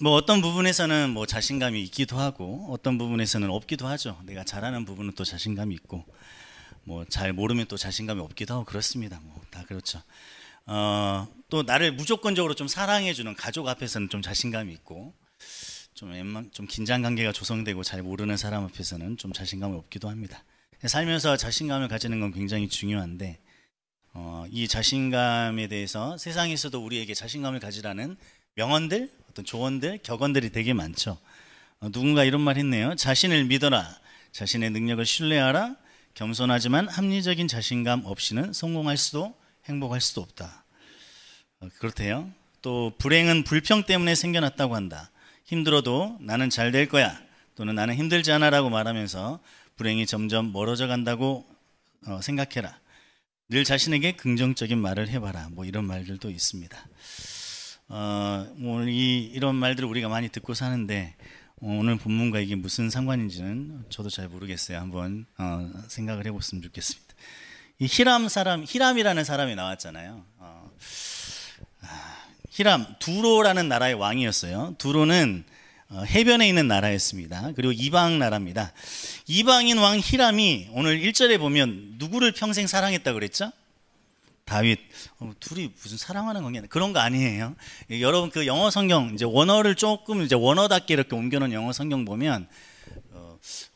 뭐 어떤 부분에서는 뭐 자신감이 있기도 하고 어떤 부분에서는 없기도 하죠. 내가 잘하는 부분은 또 자신감이 있고 뭐 잘 모르면 또 자신감이 없기도 하고 그렇습니다. 뭐 다 그렇죠. 또 나를 무조건적으로 좀 사랑해주는 가족 앞에서는 좀 자신감이 있고 좀 긴장 관계가 조성되고 잘 모르는 사람 앞에서는 좀 자신감이 없기도 합니다. 살면서 자신감을 가지는 건 굉장히 중요한데 이 자신감에 대해서 세상에서도 우리에게 자신감을 가지라는 명언들, 어떤 조언들, 격언들이 되게 많죠. 누군가 이런 말 했네요. 자신을 믿어라. 자신의 능력을 신뢰하라. 겸손하지만 합리적인 자신감 없이는 성공할 수도 행복할 수도 없다. 그렇대요. 또 불행은 불평 때문에 생겨났다고 한다. 힘들어도 나는 잘 될 거야. 또는 나는 힘들지 않아 라고 말하면서 불행이 점점 멀어져 간다고 생각해라. 늘 자신에게 긍정적인 말을 해봐라. 뭐 이런 말들도 있습니다. 오늘 이런 말들을 우리가 많이 듣고 사는데 오늘 본문과 이게 무슨 상관인지는 저도 잘 모르겠어요. 한번 생각을 해봤으면 좋겠습니다. 이 히람이라는 사람이 나왔잖아요. 히람, 두로라는 나라의 왕이었어요. 두로는 해변에 있는 나라였습니다. 그리고 이방 나라입니다. 이방인 왕 히람이 오늘 1절에 보면 누구를 평생 사랑했다고 그랬죠? 다윗. 둘이 무슨 사랑하는 관계 그런 거 아니에요. 여러분 그 영어 성경 이제 원어를 조금 이제 원어답게 이렇게 옮겨놓은 영어 성경 보면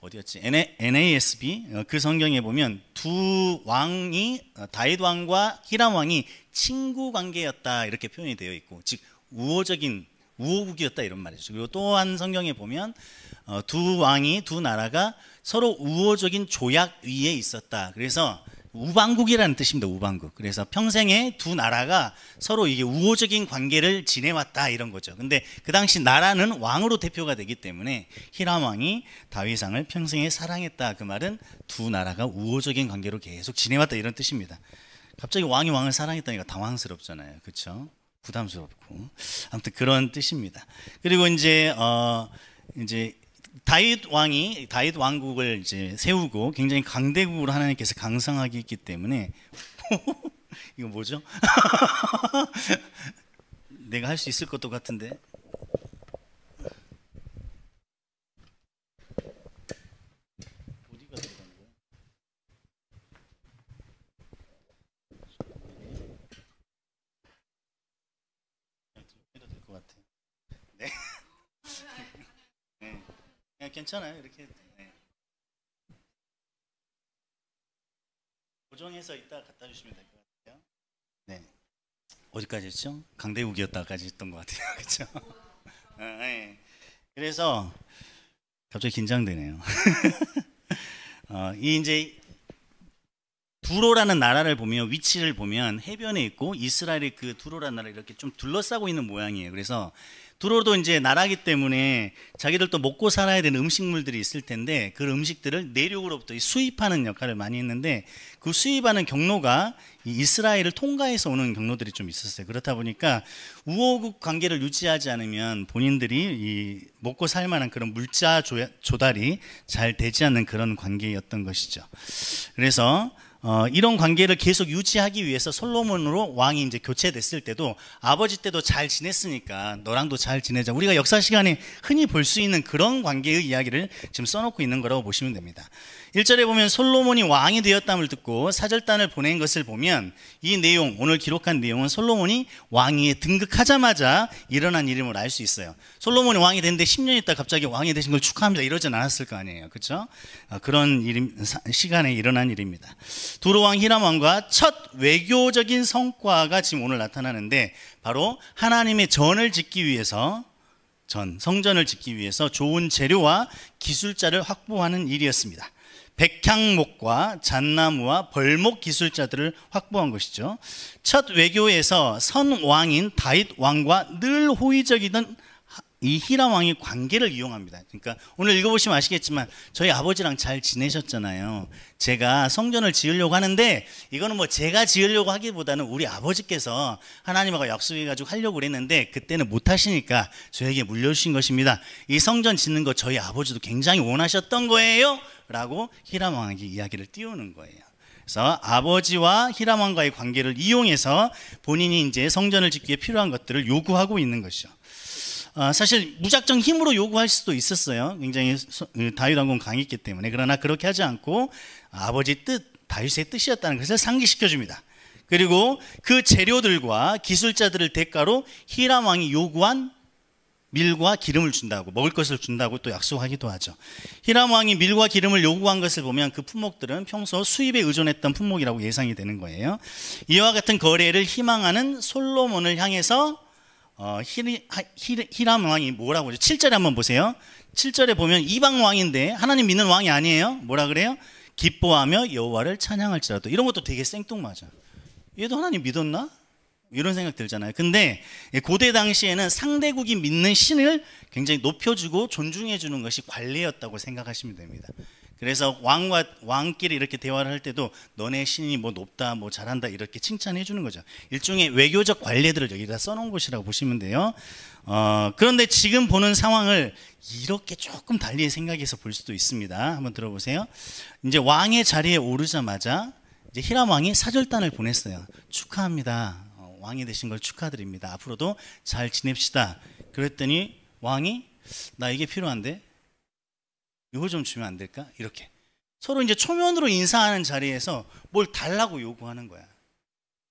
어디였지? NASB 그 성경에 보면 두 왕이 다윗 왕과 히람 왕이 친구 관계였다 이렇게 표현이 되어 있고 즉 우호국이었다 이런 말이죠. 그리고 또 한 성경에 보면 두 나라가 서로 우호적인 조약 위에 있었다. 그래서 우방국이라는 뜻입니다. 우방국. 그래서 평생에 두 나라가 서로 이게 우호적인 관계를 지내왔다 이런 거죠. 근데 그 당시 나라는 왕으로 대표가 되기 때문에 히람 왕이 다윗 왕을 평생에 사랑했다. 그 말은 두 나라가 우호적인 관계로 계속 지내왔다 이런 뜻입니다. 갑자기 왕이 왕을 사랑했다니까 당황스럽잖아요. 그렇죠? 부담스럽고 아무튼 그런 뜻입니다. 그리고 이제 다윗 왕국을 이제 세우고 굉장히 강대국으로 하나님께서 강성하게 했기 때문에 이거 뭐죠? 내가 할 수 있을 것도 같은데. 어디가 들어가는 거야? 해도 될 것 같아. 네. 네. 그냥 괜찮아요. 이렇게. 네. 고정해서 이따 갖다 주시면 될 것 같아요. 네. 어디까지 했죠? 강대국이었다까지 했던 것 같아요. 그렇죠? 네. 그래서 갑자기 긴장되네요. 이 이제 두로라는 나라를 보면 위치를 보면 해변에 있고 이스라엘이 그 두로라는 나라를 이렇게 좀 둘러싸고 있는 모양이에요. 그래서 두로도 이제 나라기 때문에 자기들도 먹고 살아야 되는 음식물들이 있을 텐데 그 음식들을 내륙으로부터 수입하는 역할을 많이 했는데 그 수입하는 경로가 이 이스라엘을 통과해서 오는 경로들이 좀 있었어요. 그렇다 보니까 우호국 관계를 유지하지 않으면 본인들이 이 먹고 살 만한 그런 물자 조달이 잘 되지 않는 그런 관계였던 것이죠. 그래서 이런 관계를 계속 유지하기 위해서 솔로몬으로 왕이 이제 교체됐을 때도 아버지 때도 잘 지냈으니까 너랑도 잘 지내자. 우리가 역사 시간에 흔히 볼 수 있는 그런 관계의 이야기를 지금 써놓고 있는 거라고 보시면 됩니다. 1절에 보면 솔로몬이 왕이 되었담을 듣고 사절단을 보낸 것을 보면 이 내용, 오늘 기록한 내용은 솔로몬이 왕위에 등극하자마자 일어난 일임을 알 수 있어요. 솔로몬이 왕이 됐는데 10년 있다 갑자기 왕이 되신 걸 축하합니다 이러진 않았을 거 아니에요. 그렇죠? 그런 시간에 일어난 일입니다. 두로 왕 히람 왕과 첫 외교적인 성과가 지금 오늘 나타나는데 바로 하나님의 전을 짓기 위해서 성전을 짓기 위해서 좋은 재료와 기술자를 확보하는 일이었습니다. 백향목과 잣나무와 벌목 기술자들을 확보한 것이죠. 첫 외교에서 선 왕인 다윗 왕과 늘 호의적이던 이 히람 왕이 관계를 이용합니다. 그러니까 오늘 읽어보시면 아시겠지만 저희 아버지랑 잘 지내셨잖아요. 제가 성전을 지으려고 하는데 이거는 뭐 제가 지으려고 하기보다는 우리 아버지께서 하나님하고 약속해가지고 하려고 그랬는데 그때는 못 하시니까 저에게 물려주신 것입니다. 이 성전 짓는 거 저희 아버지도 굉장히 원하셨던 거예요 라고 히람 왕에게 이야기를 띄우는 거예요. 그래서 아버지와 히람 왕과의 관계를 이용해서 본인이 이제 성전을 짓기에 필요한 것들을 요구하고 있는 것이죠. 사실 무작정 힘으로 요구할 수도 있었어요. 굉장히 다윗 왕궁 강했기 때문에. 그러나 그렇게 하지 않고 아버지 뜻, 다윗의 뜻이었다는 것을 상기시켜 줍니다. 그리고 그 재료들과 기술자들을 대가로 히람 왕이 요구한 밀과 기름을 준다고, 먹을 것을 준다고 또 약속하기도 하죠. 히람 왕이 밀과 기름을 요구한 것을 보면 그 품목들은 평소 수입에 의존했던 품목이라고 예상이 되는 거예요. 이와 같은 거래를 희망하는 솔로몬을 향해서 히람 왕이 뭐라고 하죠? 7절에 한번 보세요. 7절에 보면 이방 왕인데 하나님 믿는 왕이 아니에요. 뭐라 그래요? 기뻐하며 여호와를 찬양할지라도. 이런 것도 되게 생뚱맞아. 얘도 하나님 믿었나? 이런 생각 들잖아요. 근데 고대 당시에는 상대국이 믿는 신을 굉장히 높여주고 존중해 주는 것이 관례였다고 생각하시면 됩니다. 그래서 왕과 왕끼리 이렇게 대화를 할 때도 너네 신이 뭐 높다, 뭐 잘한다 이렇게 칭찬해 주는 거죠. 일종의 외교적 관례들을 여기다 써놓은 것이라고 보시면 돼요. 그런데 지금 보는 상황을 이렇게 조금 달리 생각해서 볼 수도 있습니다. 한번 들어보세요. 이제 왕의 자리에 오르자마자 이제 히람 왕이 사절단을 보냈어요. 축하합니다. 왕이 되신 걸 축하드립니다. 앞으로도 잘 지냅시다. 그랬더니 왕이 나 이게 필요한데 이거 좀 주면 안 될까? 이렇게 서로 이제 초면으로 인사하는 자리에서 뭘 달라고 요구하는 거야.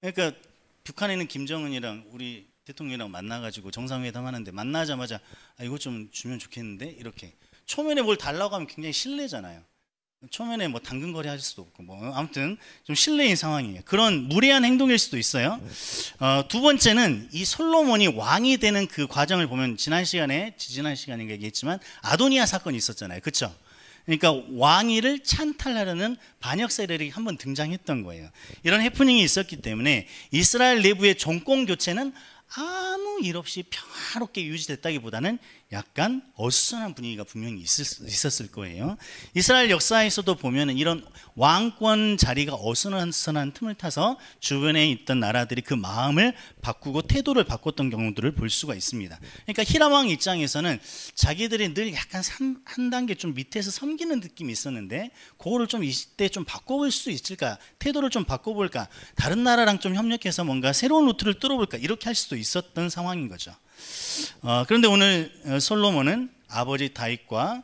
그러니까 북한에 있는 김정은이랑 우리 대통령이랑 만나가지고 정상회담 하는데 만나자마자 이거 좀 주면 좋겠는데 이렇게 초면에 뭘 달라고 하면 굉장히 실례잖아요. 초면에 뭐 당근거리 할 수도 없고 뭐 아무튼 좀 실례인 상황이에요. 그런 무례한 행동일 수도 있어요. 두 번째는 이 솔로몬이 왕이 되는 그 과정을 보면 지난 시간인가 얘기했지만 아도니아 사건이 있었잖아요. 그렇죠? 그러니까 왕위를 찬탈하려는 반역 세력이 한번 등장했던 거예요. 이런 해프닝이 있었기 때문에 이스라엘 내부의 정권 교체는 아무 일 없이 평화롭게 유지됐다기보다는 약간 어수선한 분위기가 분명히 있었을 거예요. 이스라엘 역사에서도 보면 이런 왕권 자리가 어수선한 틈을 타서 주변에 있던 나라들이 그 마음을 바꾸고 태도를 바꿨던 경우들을 볼 수가 있습니다. 그러니까 히람 왕 입장에서는 자기들이 늘 약간 한 단계 좀 밑에서 섬기는 느낌이 있었는데 그거를 좀 이때 좀 바꿔볼 수 있을까? 태도를 좀 바꿔볼까? 다른 나라랑 좀 협력해서 뭔가 새로운 루트를 뚫어볼까? 이렇게 할 수도 있었던 상황인 거죠. 그런데 오늘 솔로몬은 아버지 다윗과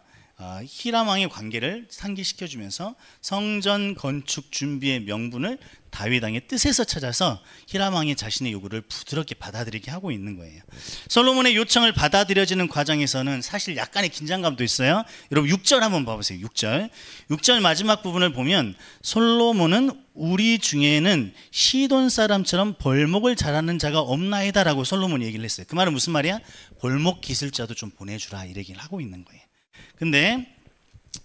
히람 왕의 관계를 상기시켜주면서 성전 건축 준비의 명분을 다윗 왕의 뜻에서 찾아서 히람 왕이 자신의 요구를 부드럽게 받아들이게 하고 있는 거예요. 솔로몬의 요청을 받아들여지는 과정에서는 사실 약간의 긴장감도 있어요. 여러분 6절 한번 봐보세요. 6절 마지막 부분을 보면 솔로몬은 우리 중에는 시돈 사람처럼 벌목을 잘하는 자가 없나이다 라고 솔로몬이 얘기를 했어요. 그 말은 무슨 말이야? 벌목 기술자도 좀 보내주라 이 얘기를 하고 있는 거예요. 근데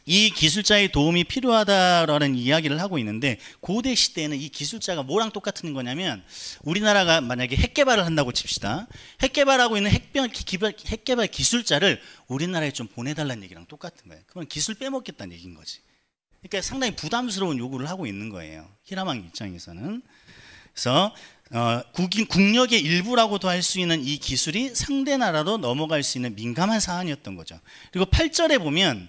이 기술자의 도움이 필요하다라는 이야기를 하고 있는데 고대 시대에는 이 기술자가 뭐랑 똑같은 거냐면 우리나라가 만약에 핵 개발을 한다고 칩시다. 핵 개발하고 있는 핵 개발 기술자를 우리나라에 좀 보내달라는 얘기랑 똑같은 거예요. 그러면 기술 빼먹겠다는 얘기인 거지. 그러니까 상당히 부담스러운 요구를 하고 있는 거예요. 히람 왕 입장에서는. 그래서 국력의 일부라고도 할 수 있는 이 기술이 상대 나라로 넘어갈 수 있는 민감한 사안이었던 거죠. 그리고 8절에 보면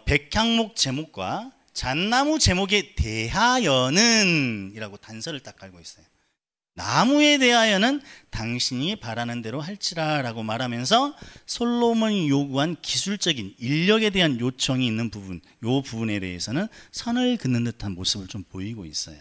백향목 제목과 잣나무 제목에 대하여는 이라고 단서를 딱 깔고 있어요. 나무에 대하여는 당신이 바라는 대로 할지라 라고 말하면서 솔로몬이 요구한 기술적인 인력에 대한 요청이 있는 부분, 이 부분에 대해서는 선을 긋는 듯한 모습을 좀 보이고 있어요.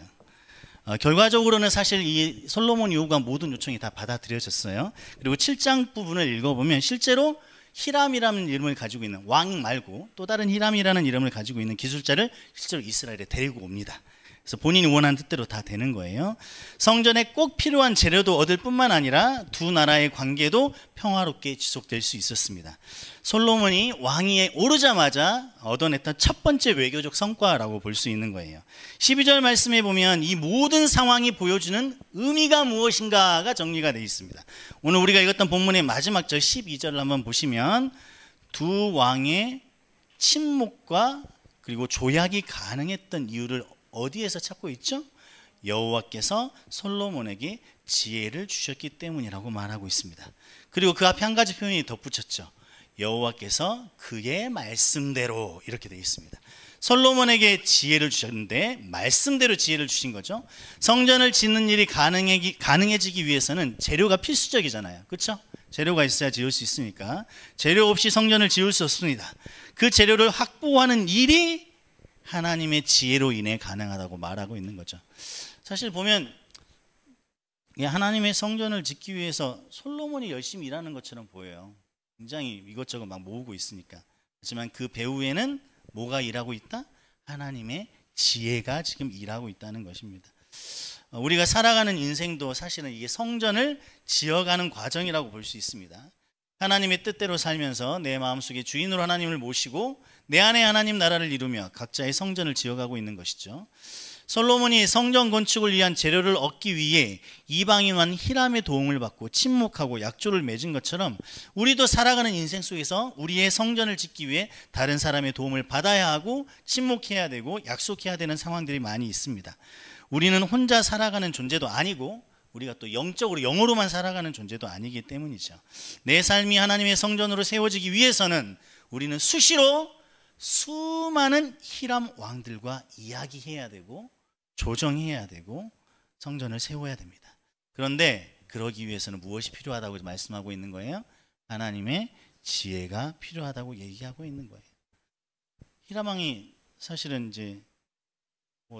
결과적으로는 사실 이 솔로몬이 요구한 모든 요청이 다 받아들여졌어요. 그리고 7장 부분을 읽어보면 실제로 히람이라는 이름을 가지고 있는 왕 말고 또 다른 히람이라는 이름을 가지고 있는 기술자를 실제로 이스라엘에 데리고 옵니다. 그래서 본인이 원하는 뜻대로 다 되는 거예요. 성전에 꼭 필요한 재료도 얻을 뿐만 아니라 두 나라의 관계도 평화롭게 지속될 수 있었습니다. 솔로몬이 왕위에 오르자마자 얻어냈던 첫 번째 외교적 성과라고 볼 수 있는 거예요. 12절 말씀에 보면 이 모든 상황이 보여주는 의미가 무엇인가가 정리가 되어 있습니다. 오늘 우리가 읽었던 본문의 마지막 절 12절을 한번 보시면 두 왕의 친목과 그리고 조약이 가능했던 이유를 어디에서 찾고 있죠? 여호와께서 솔로몬에게 지혜를 주셨기 때문이라고 말하고 있습니다. 그리고 그 앞에 한 가지 표현이 덧붙였죠. 여호와께서 그의 말씀대로 이렇게 되어 있습니다. 솔로몬에게 지혜를 주셨는데 말씀대로 지혜를 주신 거죠. 성전을 짓는 일이 가능해지기 위해서는 재료가 필수적이잖아요. 그렇죠? 재료가 있어야 지을 수 있으니까 재료 없이 성전을 지을 수 없습니다. 그 재료를 확보하는 일이 하나님의 지혜로 인해 가능하다고 말하고 있는 거죠. 사실 보면 하나님의 성전을 짓기 위해서 솔로몬이 열심히 일하는 것처럼 보여요. 굉장히 이것저것 막 모으고 있으니까. 하지만 그 배후에는 뭐가 일하고 있다? 하나님의 지혜가 지금 일하고 있다는 것입니다. 우리가 살아가는 인생도 사실은 이게 성전을 지어가는 과정이라고 볼 수 있습니다. 하나님의 뜻대로 살면서 내 마음속에 주인으로 하나님을 모시고 내 안에 하나님 나라를 이루며 각자의 성전을 지어가고 있는 것이죠. 솔로몬이 성전 건축을 위한 재료를 얻기 위해 이방인한 히람의 도움을 받고 친목하고 약조를 맺은 것처럼 우리도 살아가는 인생 속에서 우리의 성전을 짓기 위해 다른 사람의 도움을 받아야 하고 친목해야 되고 약속해야 되는 상황들이 많이 있습니다. 우리는 혼자 살아가는 존재도 아니고 우리가 또 영적으로 영으로만 살아가는 존재도 아니기 때문이죠. 내 삶이 하나님의 성전으로 세워지기 위해서는 우리는 수시로 수많은 히람 왕들과 이야기해야 되고 조정해야 되고 성전을 세워야 됩니다. 그런데 그러기 위해서는 무엇이 필요하다고 말씀하고 있는 거예요? 하나님의 지혜가 필요하다고 얘기하고 있는 거예요. 히람 왕이 사실은 이제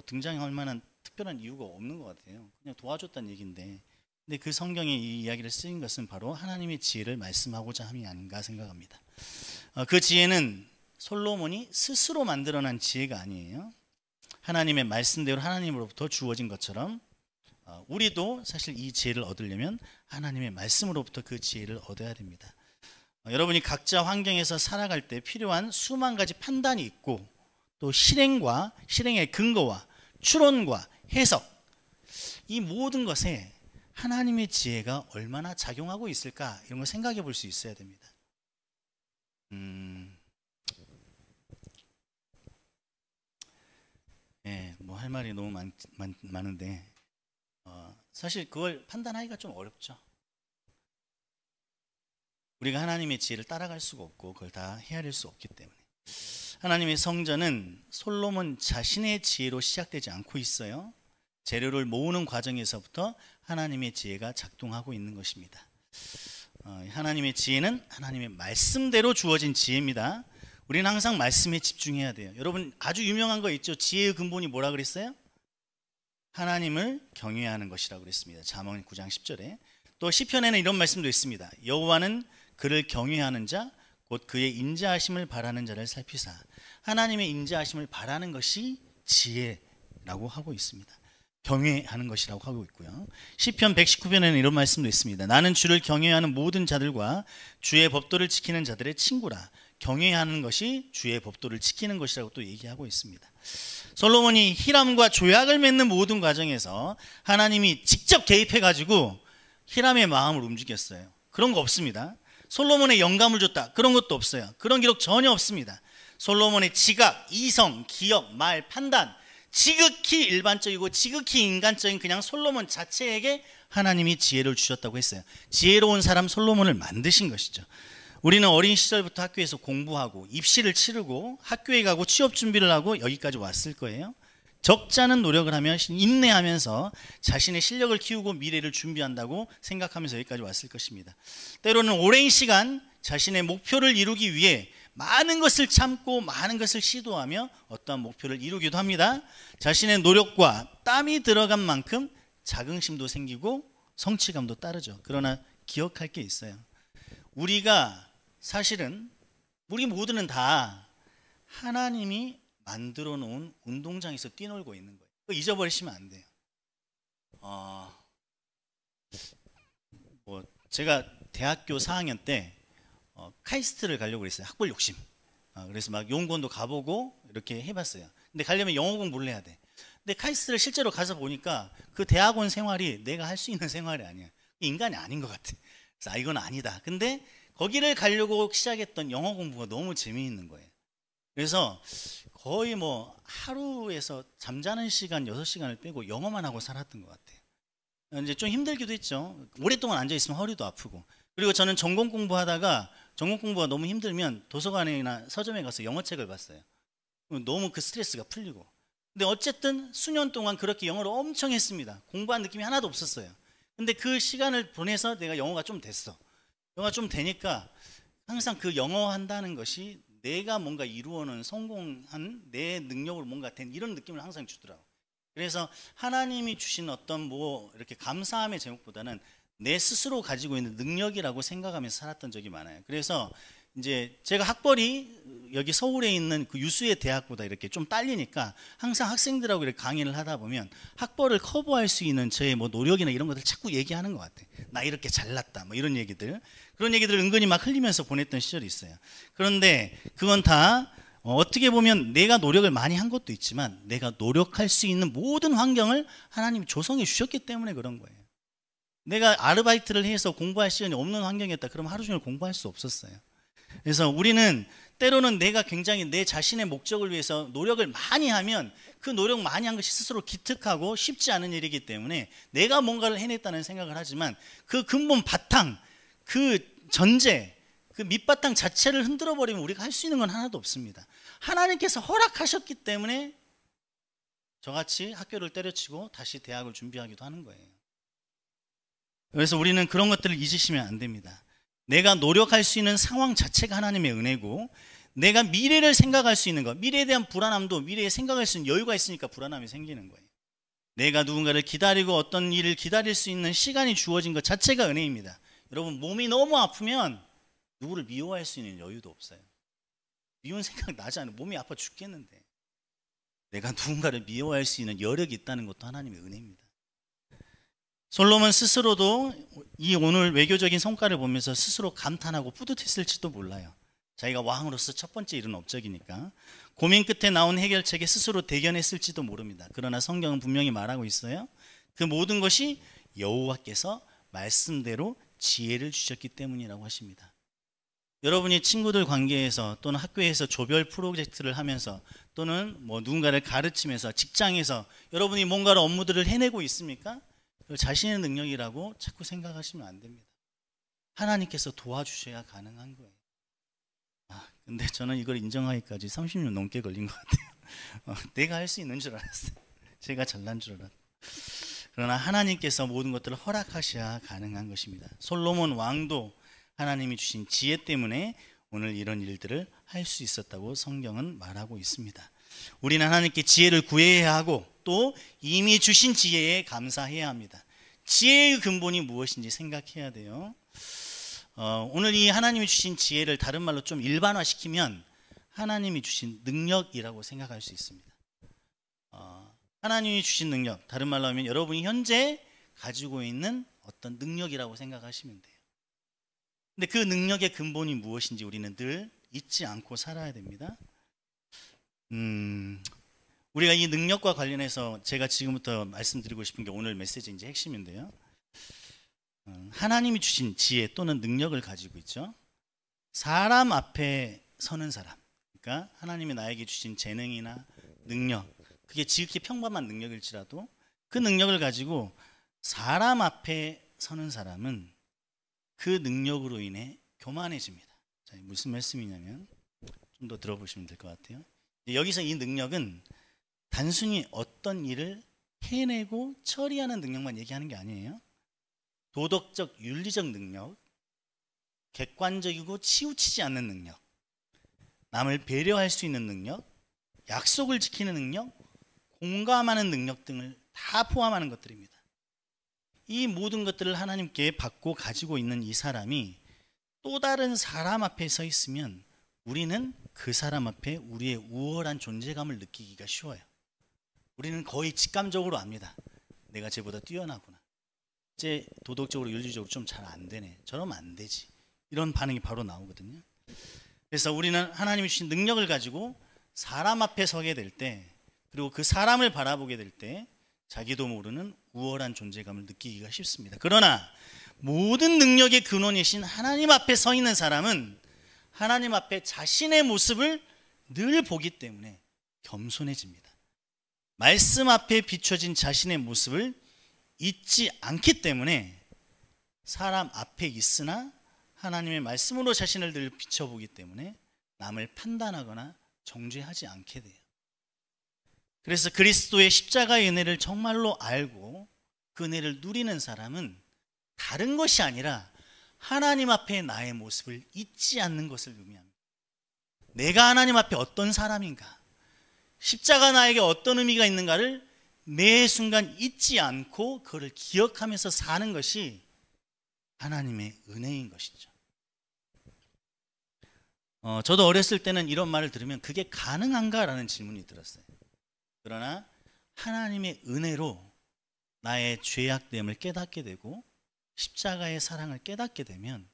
등장할 만한 특별한 이유가 없는 것 같아요. 그냥 도와줬다는 얘기인데, 근데 그 성경에 이 이야기를 쓰인 것은 바로 하나님의 지혜를 말씀하고자 함이 아닌가 생각합니다. 그 지혜는 솔로몬이 스스로 만들어낸 지혜가 아니에요. 하나님의 말씀대로 하나님으로부터 주어진 것처럼 우리도 사실 이 지혜를 얻으려면 하나님의 말씀으로부터 그 지혜를 얻어야 됩니다. 여러분이 각자 환경에서 살아갈 때 필요한 수만 가지 판단이 있고 또 실행의 근거와 추론과 해석, 이 모든 것에 하나님의 지혜가 얼마나 작용하고 있을까 이런 걸 생각해 볼 수 있어야 됩니다. 뭐 할 말이 너무 많은데 사실 그걸 판단하기가 좀 어렵죠. 우리가 하나님의 지혜를 따라갈 수가 없고 그걸 다 헤아릴 수 없기 때문에. 하나님의 성전은 솔로몬 자신의 지혜로 시작되지 않고 있어요. 재료를 모으는 과정에서부터 하나님의 지혜가 작동하고 있는 것입니다. 하나님의 지혜는 하나님의 말씀대로 주어진 지혜입니다. 우리는 항상 말씀에 집중해야 돼요. 여러분 아주 유명한 거 있죠? 지혜의 근본이 뭐라 그랬어요? 하나님을 경외하는 것이라고 그랬습니다. 잠언 9장 10절에. 또 시편에는 이런 말씀도 있습니다. 여호와는 그를 경외하는 자 곧 그의 인자하심을 바라는 자를 살피사. 하나님의 인자하심을 바라는 것이 지혜라고 하고 있습니다. 경외하는 것이라고 하고 있고요. 시편 119편에는 이런 말씀도 있습니다. 나는 주를 경외하는 모든 자들과 주의 법도를 지키는 자들의 친구라. 경외하는 것이 주의 법도를 지키는 것이라고 또 얘기하고 있습니다. 솔로몬이 히람과 조약을 맺는 모든 과정에서 하나님이 직접 개입해가지고 히람의 마음을 움직였어요. 그런 거 없습니다. 솔로몬의 영감을 줬다, 그런 것도 없어요. 그런 기록 전혀 없습니다. 솔로몬의 지각, 이성, 기억, 말, 판단, 지극히 일반적이고 지극히 인간적인 그냥 솔로몬 자체에게 하나님이 지혜를 주셨다고 했어요. 지혜로운 사람 솔로몬을 만드신 것이죠. 우리는 어린 시절부터 학교에서 공부하고 입시를 치르고 학교에 가고 취업 준비를 하고 여기까지 왔을 거예요. 적잖은 노력을 하며 인내하면서 자신의 실력을 키우고 미래를 준비한다고 생각하면서 여기까지 왔을 것입니다. 때로는 오랜 시간 자신의 목표를 이루기 위해 많은 것을 참고 많은 것을 시도하며 어떠한 목표를 이루기도 합니다. 자신의 노력과 땀이 들어간 만큼 자긍심도 생기고 성취감도 따르죠. 그러나 기억할 게 있어요. 우리가 사실은 우리 모두는 다 하나님이 만들어 놓은 운동장에서 뛰놀고 있는 거예요. 그거 잊어버리시면 안 돼요. 제가 대학교 4학년 때 카이스트를 가려고 그랬어요. 학벌 욕심. 그래서 막 용건도 가보고 이렇게 해봤어요. 근데 가려면 영어 공부를 해야 돼. 근데 카이스트를 실제로 가서 보니까 그 대학원 생활이 내가 할 수 있는 생활이 아니야. 인간이 아닌 것 같아. 그래서 이건 아니다. 근데 거기를 가려고 시작했던 영어 공부가 너무 재미있는 거예요. 그래서 거의 뭐 하루에서 잠자는 시간 6시간을 빼고 영어만 하고 살았던 것 같아요. 이제 좀 힘들기도 했죠. 오랫동안 앉아있으면 허리도 아프고. 그리고 저는 전공 공부하다가 전공 공부가 너무 힘들면 도서관이나 서점에 가서 영어책을 봤어요. 너무 그 스트레스가 풀리고. 근데 어쨌든 수년 동안 그렇게 영어를 엄청 했습니다. 공부한 느낌이 하나도 없었어요. 근데 그 시간을 보내서 내가 영어가 좀 됐어. 영어가 좀 되니까 항상 그 영어 한다는 것이 내가 뭔가 이루어는 성공한 내 능력으로 뭔가 된 이런 느낌을 항상 주더라고. 그래서 하나님이 주신 어떤 뭐 이렇게 감사함의 제목보다는 내 스스로 가지고 있는 능력이라고 생각하면서 살았던 적이 많아요. 그래서 이제 제가 학벌이 여기 서울에 있는 그 유수의 대학보다 이렇게 좀 딸리니까 항상 학생들하고 이렇게 강의를 하다 보면 학벌을 커버할 수 있는 저의 뭐 노력이나 이런 것들 자꾸 얘기하는 것 같아. 나 이렇게 잘났다 뭐 이런 얘기들, 그런 얘기들을 은근히 막 흘리면서 보냈던 시절이 있어요. 그런데 그건 다 어떻게 보면 내가 노력을 많이 한 것도 있지만 내가 노력할 수 있는 모든 환경을 하나님이 조성해 주셨기 때문에 그런 거예요. 내가 아르바이트를 해서 공부할 시간이 없는 환경이었다 그러면 하루 종일 공부할 수 없었어요. 그래서 우리는 때로는 내가 굉장히 내 자신의 목적을 위해서 노력을 많이 하면 그 노력 많이 한 것이 스스로 기특하고 쉽지 않은 일이기 때문에 내가 뭔가를 해냈다는 생각을 하지만 그 근본 바탕, 그 전제, 그 밑바탕 자체를 흔들어 버리면 우리가 할 수 있는 건 하나도 없습니다. 하나님께서 허락하셨기 때문에 저같이 학교를 때려치고 다시 대학을 준비하기도 하는 거예요. 그래서 우리는 그런 것들을 잊으시면 안 됩니다. 내가 노력할 수 있는 상황 자체가 하나님의 은혜고, 내가 미래를 생각할 수 있는 것, 미래에 대한 불안함도 미래에 생각할 수 있는 여유가 있으니까 불안함이 생기는 거예요. 내가 누군가를 기다리고 어떤 일을 기다릴 수 있는 시간이 주어진 것 자체가 은혜입니다. 여러분, 몸이 너무 아프면 누구를 미워할 수 있는 여유도 없어요. 미운 생각 나지 않아요. 몸이 아파 죽겠는데 내가 누군가를 미워할 수 있는 여력이 있다는 것도 하나님의 은혜입니다. 솔로몬 스스로도 이 오늘 외교적인 성과를 보면서 스스로 감탄하고 뿌듯했을지도 몰라요. 자기가 왕으로서 첫 번째 이룬 업적이니까 고민 끝에 나온 해결책에 스스로 대견했을지도 모릅니다. 그러나 성경은 분명히 말하고 있어요. 그 모든 것이 여호와께서 말씀대로 지혜를 주셨기 때문이라고 하십니다. 여러분이 친구들 관계에서 또는 학교에서 조별 프로젝트를 하면서 또는 뭐 누군가를 가르치면서 직장에서 여러분이 뭔가를 업무들을 해내고 있습니까? 자신의 능력이라고 자꾸 생각하시면 안 됩니다. 하나님께서 도와주셔야 가능한 거예요. 근데 저는 이걸 인정하기까지 30년 넘게 걸린 것 같아요. 내가 할 수 있는 줄 알았어요. 제가 잘난 줄 알았어요. 그러나 하나님께서 모든 것들을 허락하셔야 가능한 것입니다. 솔로몬 왕도 하나님이 주신 지혜 때문에 오늘 이런 일들을 할 수 있었다고 성경은 말하고 있습니다. 우리는 하나님께 지혜를 구해야 하고 또 이미 주신 지혜에 감사해야 합니다. 지혜의 근본이 무엇인지 생각해야 돼요. 오늘 이 하나님이 주신 지혜를 다른 말로 좀 일반화시키면 하나님이 주신 능력이라고 생각할 수 있습니다. 하나님이 주신 능력, 다른 말로 하면 여러분이 현재 가지고 있는 어떤 능력이라고 생각하시면 돼요. 근데 그 능력의 근본이 무엇인지 우리는 늘 잊지 않고 살아야 됩니다. 우리가 이 능력과 관련해서 제가 지금부터 말씀드리고 싶은 게 오늘 메시지 이제 핵심인데요. 하나님이 주신 지혜 또는 능력을 가지고 있죠. 사람 앞에 서는 사람, 그러니까 하나님이 나에게 주신 재능이나 능력, 그게 지극히 평범한 능력일지라도 그 능력을 가지고 사람 앞에 서는 사람은 그 능력으로 인해 교만해집니다. 자, 무슨 말씀이냐면 좀 더 들어보시면 될 것 같아요. 여기서 이 능력은 단순히 어떤 일을 해내고 처리하는 능력만 얘기하는 게 아니에요. 도덕적, 윤리적 능력, 객관적이고 치우치지 않는 능력, 남을 배려할 수 있는 능력, 약속을 지키는 능력, 공감하는 능력 등을 다 포함하는 것들입니다. 이 모든 것들을 하나님께 받고 가지고 있는 이 사람이 또 다른 사람 앞에 서 있으면 우리는 그 사람 앞에 우리의 우월한 존재감을 느끼기가 쉬워요. 우리는 거의 직감적으로 압니다. 내가 쟤보다 뛰어나구나. 쟤 도덕적으로 윤리적으로 좀 잘 안 되네. 저러면 안 되지. 이런 반응이 바로 나오거든요. 그래서 우리는 하나님이 주신 능력을 가지고 사람 앞에 서게 될 때, 그리고 그 사람을 바라보게 될 때 자기도 모르는 우월한 존재감을 느끼기가 쉽습니다. 그러나 모든 능력의 근원이신 하나님 앞에 서 있는 사람은 하나님 앞에 자신의 모습을 늘 보기 때문에 겸손해집니다. 말씀 앞에 비춰진 자신의 모습을 잊지 않기 때문에 사람 앞에 있으나 하나님의 말씀으로 자신을 늘 비춰보기 때문에 남을 판단하거나 정죄하지 않게 돼요. 그래서 그리스도의 십자가의 은혜를 정말로 알고 그 은혜를 누리는 사람은 다른 것이 아니라 하나님 앞에 나의 모습을 잊지 않는 것을 의미합니다. 내가 하나님 앞에 어떤 사람인가, 십자가 나에게 어떤 의미가 있는가를 매 순간 잊지 않고 그를 기억하면서 사는 것이 하나님의 은혜인 것이죠. 저도 어렸을 때는 이런 말을 들으면 그게 가능한가라는 질문이 들었어요. 그러나 하나님의 은혜로 나의 죄악됨을 깨닫게 되고 십자가의 사랑을 깨닫게 되면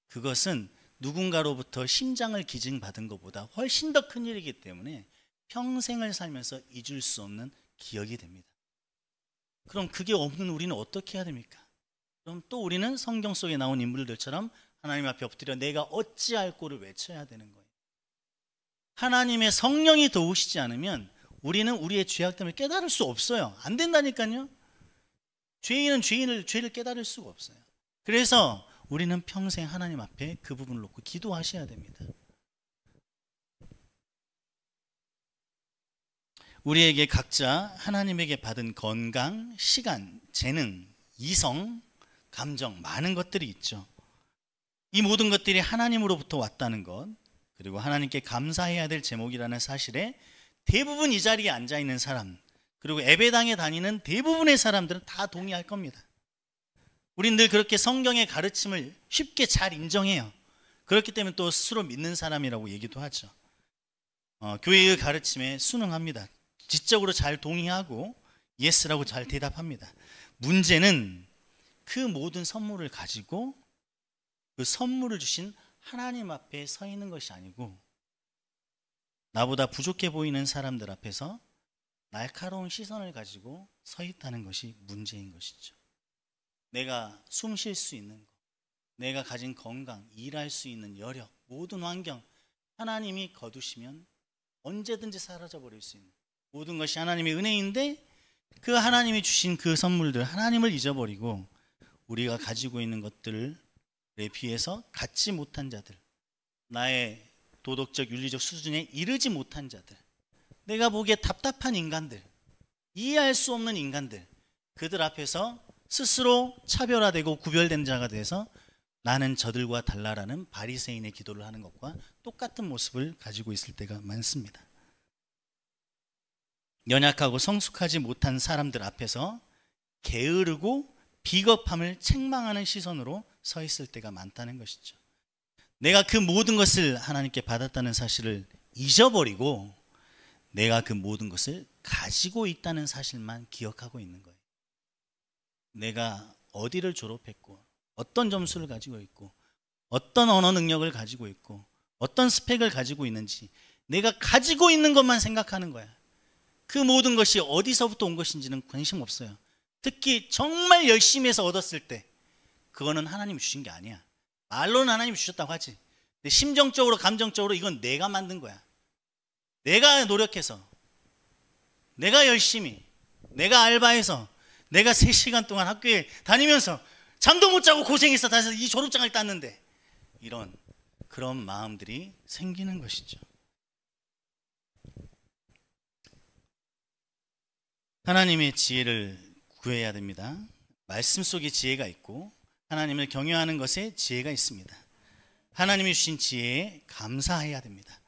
그것은 누군가로부터 심장을 기증받은 것보다 훨씬 더 큰 일이기 때문에 평생을 살면서 잊을 수 없는 기억이 됩니다. 그럼 그게 없는 우리는 어떻게 해야 됩니까? 그럼 또 우리는 성경 속에 나온 인물들처럼 하나님 앞에 엎드려 내가 어찌할 꼬를 외쳐야 되는 거예요. 하나님의 성령이 도우시지 않으면 우리는 우리의 죄악됨을 깨달을 수 없어요. 안 된다니까요. 죄인은 죄를 깨달을 수가 없어요. 그래서 우리는 평생 하나님 앞에 그 부분을 놓고 기도하셔야 됩니다. 우리에게 각자 하나님에게 받은 건강, 시간, 재능, 이성, 감정, 많은 것들이 있죠. 이 모든 것들이 하나님으로부터 왔다는 것, 그리고 하나님께 감사해야 될 제목이라는 사실에 대부분 이 자리에 앉아있는 사람, 그리고 예배당에 다니는 대부분의 사람들은 다 동의할 겁니다. 우린 늘 그렇게 성경의 가르침을 쉽게 잘 인정해요. 그렇기 때문에 또 스스로 믿는 사람이라고 얘기도 하죠. 교회의 가르침에 순응합니다. 지적으로 잘 동의하고 예스라고 잘 대답합니다. 문제는 그 모든 선물을 가지고 그 선물을 주신 하나님 앞에 서 있는 것이 아니고 나보다 부족해 보이는 사람들 앞에서 날카로운 시선을 가지고 서 있다는 것이 문제인 것이죠. 내가 숨 쉴 수 있는 것, 내가 가진 건강, 일할 수 있는 여력, 모든 환경 하나님이 거두시면 언제든지 사라져버릴 수 있는 모든 것이 하나님의 은혜인데 그 하나님이 주신 그 선물들, 하나님을 잊어버리고 우리가 가지고 있는 것들에 비해서 갖지 못한 자들, 나의 도덕적 윤리적 수준에 이르지 못한 자들, 내가 보기에 답답한 인간들, 이해할 수 없는 인간들, 그들 앞에서 스스로 차별화되고 구별된 자가 돼서 나는 저들과 달라라는 바리새인의 기도를 하는 것과 똑같은 모습을 가지고 있을 때가 많습니다. 연약하고 성숙하지 못한 사람들 앞에서 게으르고 비겁함을 책망하는 시선으로 서 있을 때가 많다는 것이죠. 내가 그 모든 것을 하나님께 받았다는 사실을 잊어버리고 내가 그 모든 것을 가지고 있다는 사실만 기억하고 있는 거예요. 내가 어디를 졸업했고 어떤 점수를 가지고 있고 어떤 언어 능력을 가지고 있고 어떤 스펙을 가지고 있는지 내가 가지고 있는 것만 생각하는 거야. 그 모든 것이 어디서부터 온 것인지는 관심 없어요. 특히 정말 열심히 해서 얻었을 때 그거는 하나님이 주신 게 아니야. 말로는 하나님이 주셨다고 하지. 근데 심정적으로 감정적으로 이건 내가 만든 거야. 내가 노력해서, 내가 열심히, 내가 알바해서, 내가 3시간 동안 학교에 다니면서 잠도 못 자고 고생해서 다시 이 졸업장을 땄는데 이런 그런 마음들이 생기는 것이죠. 하나님의 지혜를 구해야 됩니다. 말씀 속에 지혜가 있고 하나님을 경외하는 것에 지혜가 있습니다. 하나님이 주신 지혜에 감사해야 됩니다.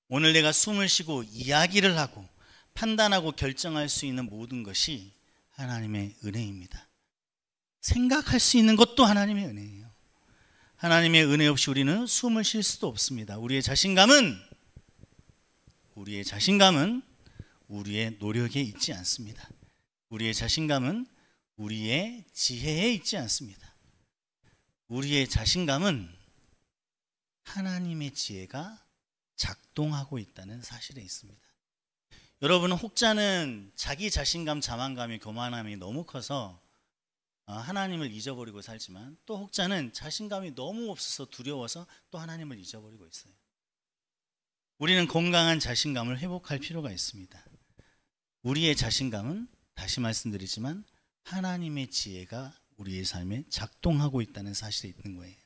오늘 내가 숨을 쉬고 이야기를 하고 판단하고 결정할 수 있는 모든 것이 하나님의 은혜입니다. 생각할 수 있는 것도 하나님의 은혜예요. 하나님의 은혜 없이 우리는 숨을 쉴 수도 없습니다. 우리의 자신감은 우리의 노력에 있지 않습니다. 우리의 자신감은 우리의 지혜에 있지 않습니다. 우리의 자신감은 하나님의 지혜가 작동하고 있다는 사실에 있습니다. 여러분, 혹자는 자기 자신감, 자만감이, 교만함이 너무 커서 하나님을 잊어버리고 살지만 또 혹자는 자신감이 너무 없어서 두려워서 또 하나님을 잊어버리고 있어요. 우리는 건강한 자신감을 회복할 필요가 있습니다. 우리의 자신감은 다시 말씀드리지만 하나님의 지혜가 우리의 삶에 작동하고 있다는 사실이 있는 거예요.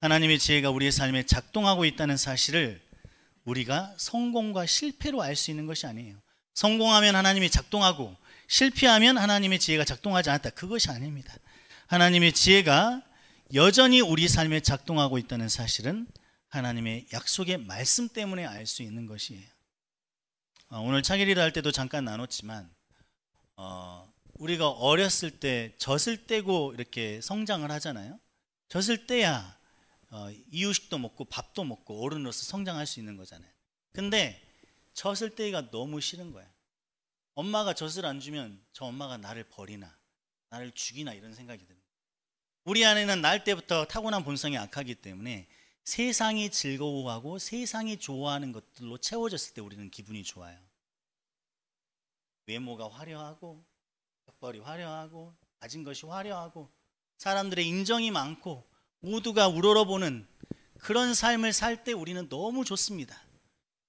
하나님의 지혜가 우리의 삶에 작동하고 있다는 사실을 우리가 성공과 실패로 알 수 있는 것이 아니에요. 성공하면 하나님이 작동하고 실패하면 하나님의 지혜가 작동하지 않았다. 그것이 아닙니다. 하나님의 지혜가 여전히 우리 삶에 작동하고 있다는 사실은 하나님의 약속의 말씀 때문에 알 수 있는 것이에요. 오늘 차기리도 할 때도 잠깐 나눴지만 우리가 어렸을 때 젖을 떼고 이렇게 성장을 하잖아요. 젖을 떼야 이유식도 먹고 밥도 먹고 어른으로서 성장할 수 있는 거잖아요. 근데 젖을 떼기가 너무 싫은 거야. 엄마가 젖을 안 주면 저 엄마가 나를 버리나 나를 죽이나 이런 생각이 듭니다. 우리 안에는 날 때부터 타고난 본성이 악하기 때문에 세상이 즐거워하고 세상이 좋아하는 것들로 채워졌을 때 우리는 기분이 좋아요. 외모가 화려하고 격벌이 화려하고 가진 것이 화려하고 사람들의 인정이 많고 모두가 우러러보는 그런 삶을 살 때 우리는 너무 좋습니다.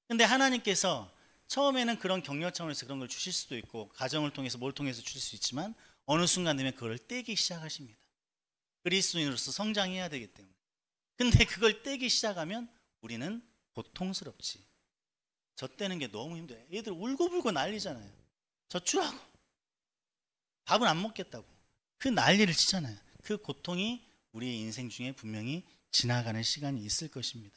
근데 하나님께서 처음에는 그런 격려 차원에서 그런 걸 주실 수도 있고 가정을 통해서 뭘 통해서 주실 수 있지만 어느 순간 되면 그걸 떼기 시작하십니다. 그리스도인으로서 성장해야 되기 때문에. 근데 그걸 떼기 시작하면 우리는 고통스럽지. 저 떼는 게 너무 힘들어요. 애들 울고불고 난리잖아요. 저출하고 밥은 안 먹겠다고 그 난리를 치잖아요. 그 고통이 우리의 인생 중에 분명히 지나가는 시간이 있을 것입니다.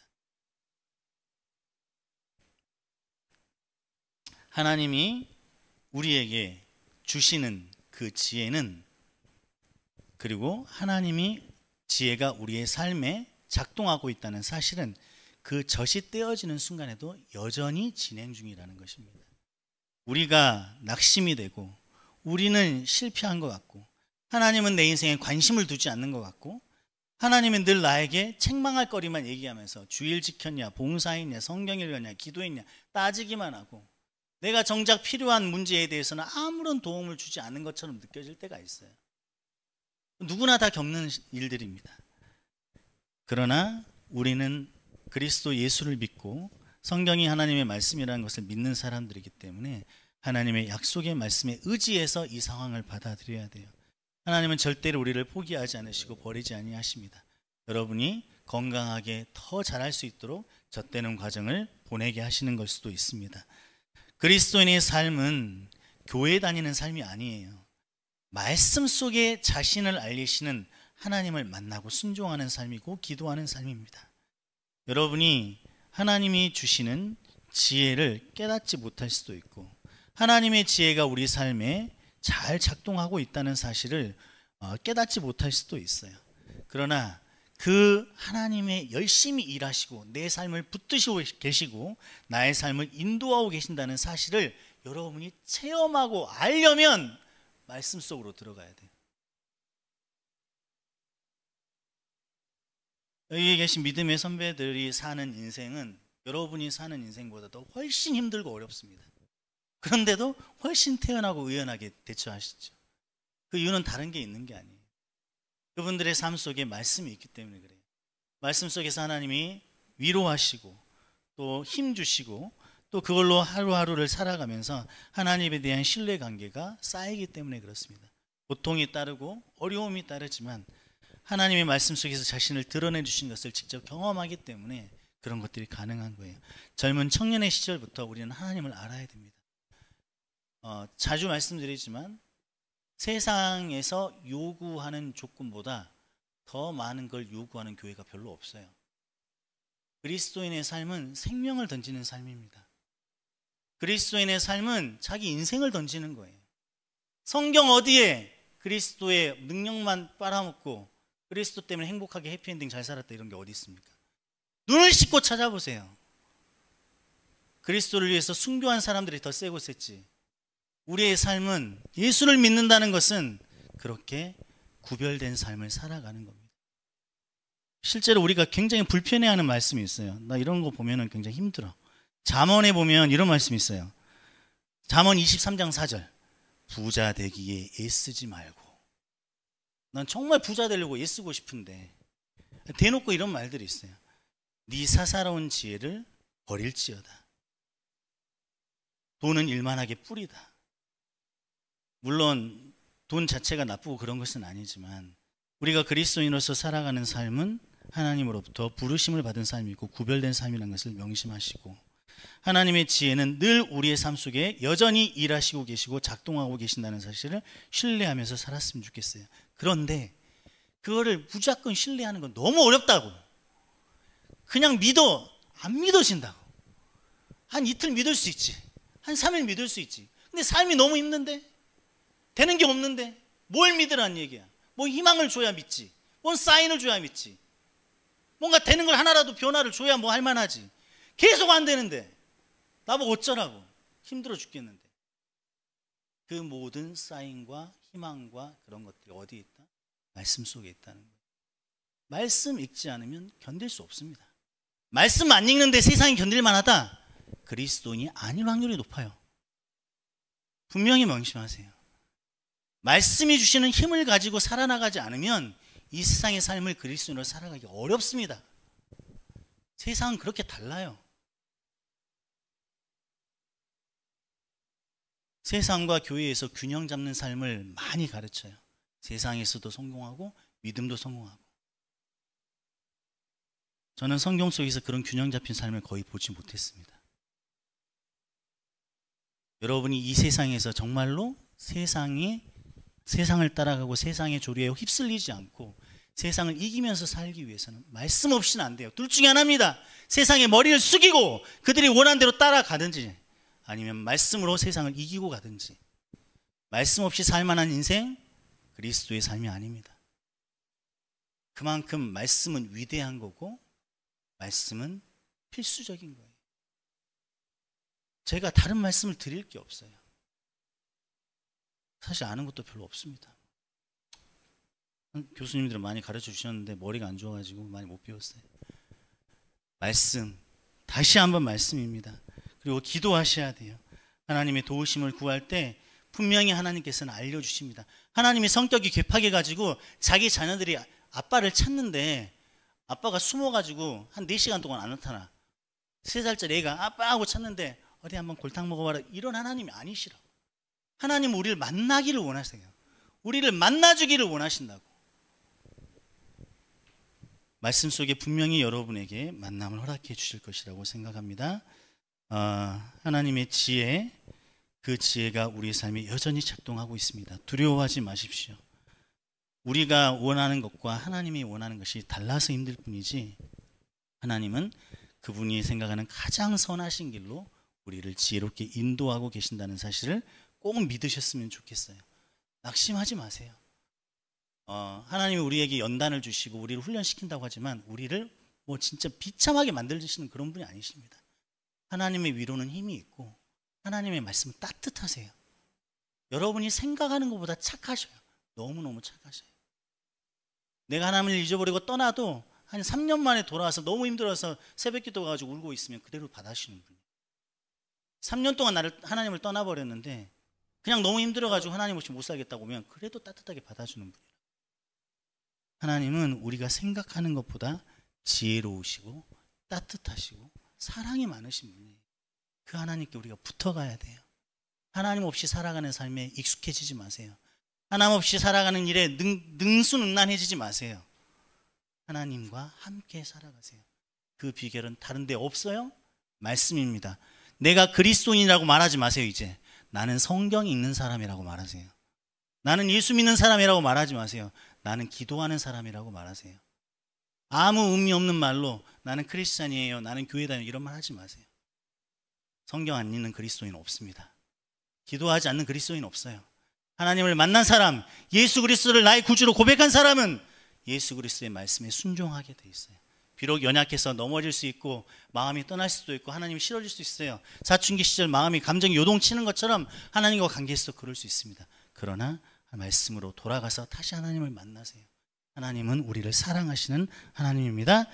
하나님이 우리에게 주시는 그 지혜는, 그리고 하나님이 지혜가 우리의 삶에 작동하고 있다는 사실은 그 젖이 떼어지는 순간에도 여전히 진행 중이라는 것입니다. 우리가 낙심이 되고 우리는 실패한 것 같고 하나님은 내 인생에 관심을 두지 않는 것 같고 하나님은 늘 나에게 책망할 거리만 얘기하면서 주일 지켰냐, 봉사했냐, 성경 읽었냐, 기도했냐 따지기만 하고 내가 정작 필요한 문제에 대해서는 아무런 도움을 주지 않는 것처럼 느껴질 때가 있어요. 누구나 다 겪는 일들입니다. 그러나 우리는 그리스도 예수를 믿고 성경이 하나님의 말씀이라는 것을 믿는 사람들이기 때문에 하나님의 약속의 말씀에 의지해서 이 상황을 받아들여야 돼요. 하나님은 절대로 우리를 포기하지 않으시고 버리지 아니하십니다. 여러분이 건강하게 더 잘할 수 있도록 젖대는 과정을 보내게 하시는 걸 수도 있습니다. 그리스도인의 삶은 교회 다니는 삶이 아니에요. 말씀 속에 자신을 알리시는 하나님을 만나고 순종하는 삶이고 기도하는 삶입니다. 여러분이 하나님이 주시는 지혜를 깨닫지 못할 수도 있고 하나님의 지혜가 우리 삶에 잘 작동하고 있다는 사실을 깨닫지 못할 수도 있어요. 그러나 그 하나님의 열심히 일하시고 내 삶을 붙드시고 계시고 나의 삶을 인도하고 계신다는 사실을 여러분이 체험하고 알려면 말씀 속으로 들어가야 돼요. 여기 계신 믿음의 선배들이 사는 인생은 여러분이 사는 인생보다도 훨씬 힘들고 어렵습니다. 그런데도 훨씬 태연하고 의연하게 대처하시죠. 그 이유는 다른 게 있는 게 아니에요. 그분들의 삶 속에 말씀이 있기 때문에 그래요. 말씀 속에서 하나님이 위로하시고 또 힘 주시고 또 그걸로 하루하루를 살아가면서 하나님에 대한 신뢰관계가 쌓이기 때문에 그렇습니다. 고통이 따르고 어려움이 따르지만 하나님의 말씀 속에서 자신을 드러내 주신 것을 직접 경험하기 때문에 그런 것들이 가능한 거예요. 젊은 청년의 시절부터 우리는 하나님을 알아야 됩니다. 자주 말씀드리지만 세상에서 요구하는 조건보다 더 많은 걸 요구하는 교회가 별로 없어요. 그리스도인의 삶은 생명을 던지는 삶입니다. 그리스도인의 삶은 자기 인생을 던지는 거예요. 성경 어디에 그리스도의 능력만 빨아먹고 그리스도 때문에 행복하게 해피엔딩 잘 살았다 이런 게 어디 있습니까? 눈을 씻고 찾아보세요. 그리스도를 위해서 순교한 사람들이 더 세고 셌지. 우리의 삶은 예수를 믿는다는 것은 그렇게 구별된 삶을 살아가는 겁니다. 실제로 우리가 굉장히 불편해하는 말씀이 있어요. 나 이런 거 보면 굉장히 힘들어. 잠언에 보면 이런 말씀이 있어요. 잠언 23장 4절. 부자 되기에 애쓰지 말고. 난 정말 부자 되려고 애쓰고 싶은데 대놓고 이런 말들이 있어요. 네 사사로운 지혜를 버릴지어다. 돈은 일만하게 뿌리다. 물론 돈 자체가 나쁘고 그런 것은 아니지만 우리가 그리스도인으로서 살아가는 삶은 하나님으로부터 부르심을 받은 삶이고 구별된 삶이라는 것을 명심하시고 하나님의 지혜는 늘 우리의 삶 속에 여전히 일하시고 계시고 작동하고 계신다는 사실을 신뢰하면서 살았으면 좋겠어요. 그런데 그거를 무조건 신뢰하는 건 너무 어렵다고. 그냥 믿어. 안 믿어진다고. 한 이틀 믿을 수 있지. 한 3일 믿을 수 있지. 근데 삶이 너무 힘든데? 되는 게 없는데? 뭘 믿으라는 얘기야. 뭐 희망을 줘야 믿지. 뭔 사인을 줘야 믿지. 뭔가 되는 걸 하나라도 변화를 줘야 뭐 할만하지. 계속 안 되는데 나보고 어쩌라고. 힘들어 죽겠는데. 그 모든 사인과 희망과 그런 것들이 어디에 있다? 말씀 속에 있다는 거예요. 말씀 읽지 않으면 견딜 수 없습니다. 말씀 안 읽는데 세상이 견딜만 하다? 그리스도인이 아닐 확률이 높아요. 분명히 명심하세요. 말씀이 주시는 힘을 가지고 살아나가지 않으면 이 세상의 삶을 그리스도인으로 살아가기 어렵습니다. 세상은 그렇게 달라요. 세상과 교회에서 균형 잡는 삶을 많이 가르쳐요. 세상에서도 성공하고 믿음도 성공하고. 저는 성경 속에서 그런 균형 잡힌 삶을 거의 보지 못했습니다. 여러분이 이 세상에서 정말로 세상을 따라가고 세상의 조류에 휩쓸리지 않고 세상을 이기면서 살기 위해서는 말씀 없이는 안 돼요. 둘 중에 하나입니다. 세상의 머리를 숙이고 그들이 원하는 대로 따라가든지 아니면 말씀으로 세상을 이기고 가든지. 말씀 없이 살만한 인생, 그리스도의 삶이 아닙니다. 그만큼 말씀은 위대한 거고 말씀은 필수적인 거예요. 제가 다른 말씀을 드릴 게 없어요. 사실 아는 것도 별로 없습니다. 교수님들은 많이 가르쳐 주셨는데 머리가 안 좋아가지고 많이 못 배웠어요. 말씀, 다시 한번 말씀입니다. 그리고 기도하셔야 돼요. 하나님의 도우심을 구할 때 분명히 하나님께서는 알려주십니다. 하나님이 성격이 괴팍해가지고 자기 자녀들이 아빠를 찾는데 아빠가 숨어가지고 한 4시간 동안 안 나타나. 3살짜리 애가 아빠 하고 찾는데 어디 한번 골탕 먹어봐라. 이런 하나님이 아니시라고. 하나님은 우리를 만나기를 원하세요. 우리를 만나주기를 원하신다고. 말씀 속에 분명히 여러분에게 만남을 허락해 주실 것이라고 생각합니다. 하나님의 지혜, 그 지혜가 우리의 삶에 여전히 작동하고 있습니다. 두려워하지 마십시오. 우리가 원하는 것과 하나님이 원하는 것이 달라서 힘들 뿐이지 하나님은 그분이 생각하는 가장 선하신 길로 우리를 지혜롭게 인도하고 계신다는 사실을 꼭 믿으셨으면 좋겠어요. 낙심하지 마세요. 하나님이 우리에게 연단을 주시고 우리를 훈련시킨다고 하지만 우리를 뭐 진짜 비참하게 만들시는 그런 분이 아니십니다. 하나님의 위로는 힘이 있고 하나님의 말씀은 따뜻하세요. 여러분이 생각하는 것보다 착하셔요. 너무너무 착하셔요. 내가 하나님을 잊어버리고 떠나도 한 3년 만에 돌아와서 너무 힘들어서 새벽기도 가지고 울고 있으면 그대로 받아주시는 분이에요. 3년 동안 하나님을 떠나버렸는데 그냥 너무 힘들어가지고 하나님 없이 못 살겠다고 하면 그래도 따뜻하게 받아주는 분이에요. 하나님은 우리가 생각하는 것보다 지혜로우시고 따뜻하시고 사랑이 많으신 분이에요. 그 하나님께 우리가 붙어가야 돼요. 하나님 없이 살아가는 삶에 익숙해지지 마세요. 하나님 없이 살아가는 일에 능수능란해지지 마세요. 하나님과 함께 살아가세요. 그 비결은 다른 데 없어요. 말씀입니다. 내가 그리스도인이라고 말하지 마세요. 이제 나는 성경 읽는 사람이라고 말하세요. 나는 예수 믿는 사람이라고 말하지 마세요. 나는 기도하는 사람이라고 말하세요. 아무 의미 없는 말로 나는 크리스찬이에요, 나는 교회 다녀요 이런 말 하지 마세요. 성경 안 읽는 그리스도인 없습니다. 기도하지 않는 그리스도인 없어요. 하나님을 만난 사람, 예수 그리스도를 나의 구주로 고백한 사람은 예수 그리스도의 말씀에 순종하게 돼 있어요. 비록 연약해서 넘어질 수 있고 마음이 떠날 수도 있고 하나님이 싫어질 수 있어요. 사춘기 시절 마음이 감정이 요동치는 것처럼 하나님과 관계에서도 그럴 수 있습니다. 그러나 말씀으로 돌아가서 다시 하나님을 만나세요. 하나님은 우리를 사랑하시는 하나님입니다.